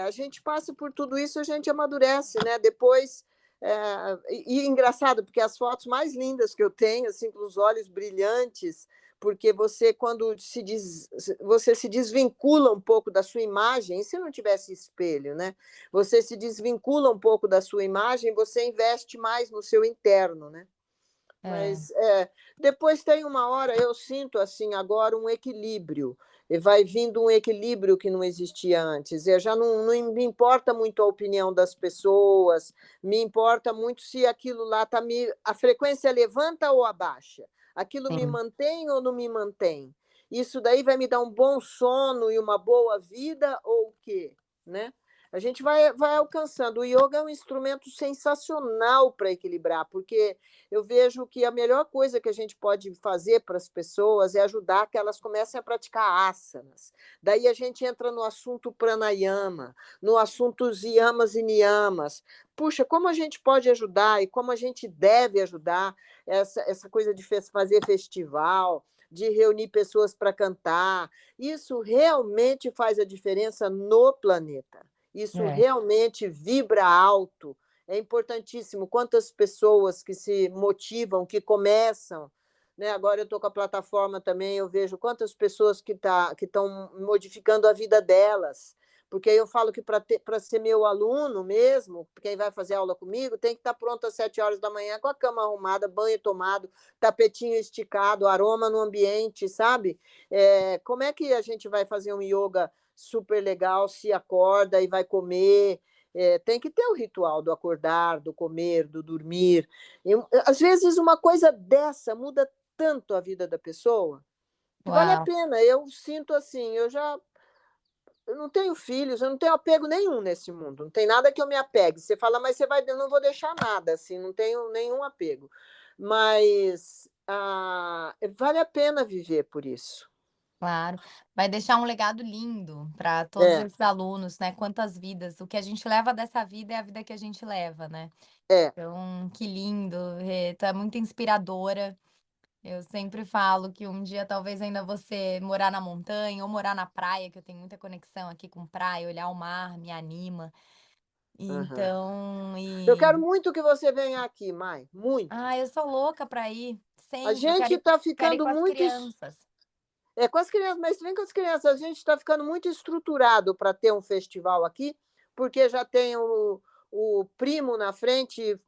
a gente passa por tudo isso, a gente amadurece, né, depois engraçado, porque as fotos mais lindas que eu tenho, assim, com os olhos brilhantes, porque você, quando você se desvincula um pouco da sua imagem, e se não tivesse espelho, né? Você se desvincula um pouco da sua imagem, você investe mais no seu interno, né? é, Mas depois tem uma hora, eu sinto assim agora um equilíbrio, e vai vindo um equilíbrio que não existia antes. Eu já não me importa muito a opinião das pessoas, me importa muito se aquilo lá tá a frequência levanta ou abaixa, aquilo me sim. mantém ou não me mantém. Isso daí vai me dar um bom sono e uma boa vida ou o quê, né? A gente vai alcançando. O yoga é um instrumento sensacional para equilibrar, porque eu vejo que a melhor coisa que a gente pode fazer para as pessoas é ajudar que elas comecem a praticar asanas. Daí a gente entra no assunto pranayama, no assunto os yamas e niyamas. Puxa, como a gente pode ajudar e como a gente deve ajudar essa coisa de fazer festival, de reunir pessoas para cantar. Isso realmente faz a diferença no planeta. Isso É, realmente vibra alto. É importantíssimo quantas pessoas que se motivam, que começam, né? Agora eu estou com a plataforma também, eu vejo quantas pessoas que estão modificando a vida delas. Porque eu falo que para ser meu aluno mesmo, quem vai fazer aula comigo, tem que estar pronto às 7 horas da manhã, com a cama arrumada, banho tomado, tapetinho esticado, aroma no ambiente, sabe? Como é que a gente vai fazer um yoga super legal, se acorda e vai comer? Tem que ter o ritual do acordar, do comer, do dormir. Às vezes, uma coisa dessa muda tanto a vida da pessoa que vale a uau, pena. Eu sinto assim, eu não tenho filhos, eu não tenho apego nenhum nesse mundo, não tem nada que eu me apegue. Você fala, mas você vai, eu não vou deixar nada, assim, não tenho nenhum apego. Mas vale a pena viver por isso. claro. Vai deixar um legado lindo para todos É, esses alunos, né, quantas vidas, o que a gente leva dessa vida é a vida que a gente leva, né. é. Então, que lindo, tu é muito inspiradora. Eu sempre falo que um dia talvez ainda você morar na montanha ou morar na praia, que eu tenho muita conexão aqui com praia, olhar o mar me anima. Uhum. Então, Eu quero muito que você venha aqui, Mai, muito. eu sou louca para ir, A sempre, eu gente está quero ir ficando com as muito. crianças. Com as crianças, mas vem com as crianças, a gente está ficando muito estruturado para ter um festival aqui, porque já tem o primo na frente,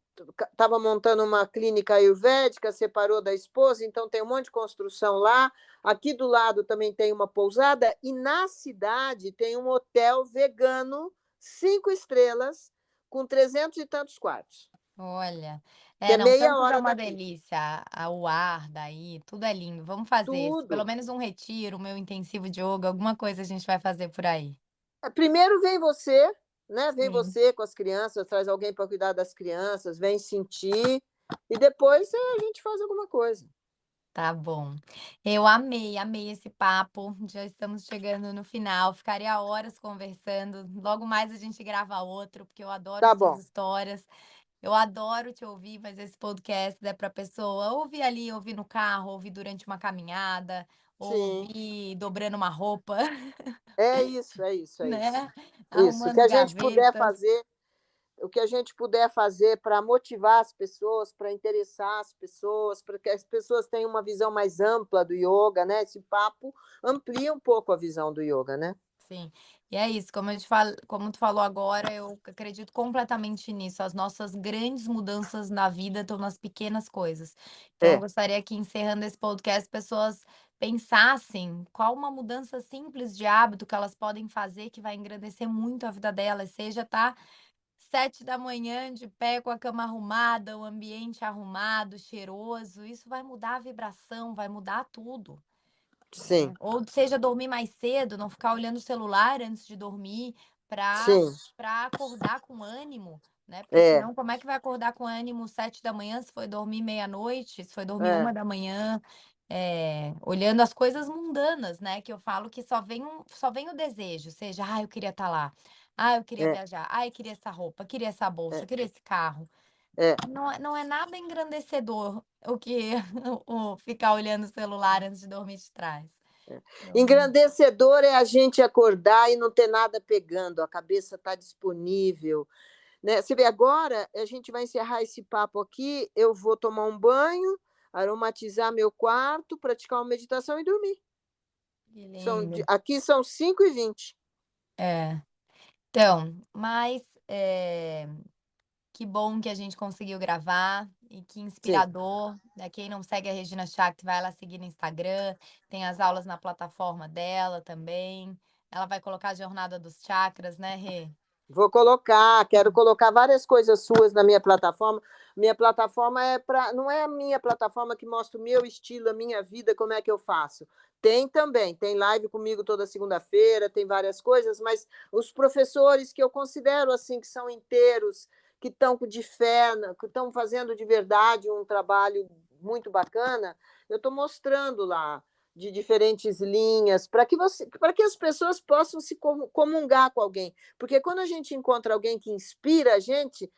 estava montando uma clínica ayurvédica, separou da esposa, então tem um monte de construção lá. Aqui do lado também tem uma pousada, e na cidade tem um hotel vegano, 5 estrelas, com 300 e tantos quartos, Olha, que é não, meia Campos é hora uma daqui. delícia, o ar daí, tudo é lindo. Vamos fazer, pelo Tudo. menos um retiro, meu intensivo de yoga, alguma coisa a gente vai fazer por aí. Primeiro vem você, né? Vem Sim. você com as crianças, traz alguém para cuidar das crianças, vem sentir, e depois a gente faz alguma coisa. Tá bom. Eu amei, amei esse papo. Já estamos chegando no final. Ficaria horas conversando. Logo mais a gente grava outro, porque eu adoro Tá suas bom. histórias. Eu adoro te ouvir, mas esse podcast é para pessoa ouvir ali, ouvir no carro, ouvir durante uma caminhada, Sim. ouvir dobrando uma roupa, É isso, é isso, é isso. né? Isso. O que Arrumando a gente puder gavetas. fazer, o que a gente puder fazer para motivar as pessoas, para interessar as pessoas, para que as pessoas tenham uma visão mais ampla do yoga, né? Esse papo amplia um pouco a visão do yoga, né? Sim, e é isso, como tu falou agora, eu acredito completamente nisso, as nossas grandes mudanças na vida estão nas pequenas coisas. Então eu É, gostaria que encerrando esse podcast, as pessoas pensassem qual uma mudança simples de hábito que elas podem fazer que vai engrandecer muito a vida delas, seja estar 7 da manhã de pé com a cama arrumada, o ambiente arrumado, cheiroso, isso vai mudar a vibração, vai mudar tudo. sim, Ou seja, dormir mais cedo, não ficar olhando o celular antes de dormir para sim, acordar com ânimo, né, porque é, senão como é que vai acordar com ânimo 7 da manhã se foi dormir meia-noite, se foi dormir é, 1 da manhã, olhando as coisas mundanas, né, que eu falo que só vem o desejo, seja: "Ah, eu queria estar lá. Ah, eu queria é, viajar. Ah, eu queria essa roupa, queria essa bolsa, é, queria esse carro". é. Não é nada engrandecedor o que o ficar olhando o celular antes de dormir te traz. Então Engrandecedor é a gente acordar e não ter nada pegando, a cabeça está disponível, né? Você vê, agora a gente vai encerrar esse papo aqui, eu vou tomar um banho, aromatizar meu quarto, praticar uma meditação e dormir. que lindo. Aqui são 5h20. É. Então, mas, que bom que a gente conseguiu gravar e que Sim. inspirador, né, quem não segue a Regina Shakti, vai lá seguir no Instagram, tem as aulas na plataforma dela também. Ela vai colocar a jornada dos chakras, né, Rê? Vou colocar, quero colocar várias coisas suas na minha plataforma. Minha plataforma não é a minha plataforma que mostra o meu estilo, a minha vida, como é que eu faço. Tem também, tem live comigo toda segunda-feira, tem várias coisas, mas os professores que eu considero assim que são inteiros, que estão de fé, que estão fazendo de verdade um trabalho muito bacana, eu estou mostrando lá de diferentes linhas para que as pessoas possam se comungar com alguém, porque quando a gente encontra alguém que inspira a gente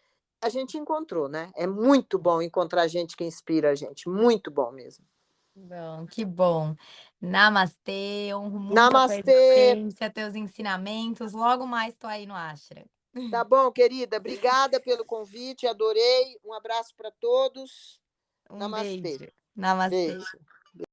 encontrou, né? É muito bom encontrar gente que inspira a gente, muito bom mesmo. Bom, que bom. Namastê, honro muito a tua Namastê. existência, teus ensinamentos. Logo mais estou aí no Ashra. Tá bom, querida. Obrigada pelo convite, adorei. Um abraço para todos. Um Namastê. beijo. Namastê. Beijo.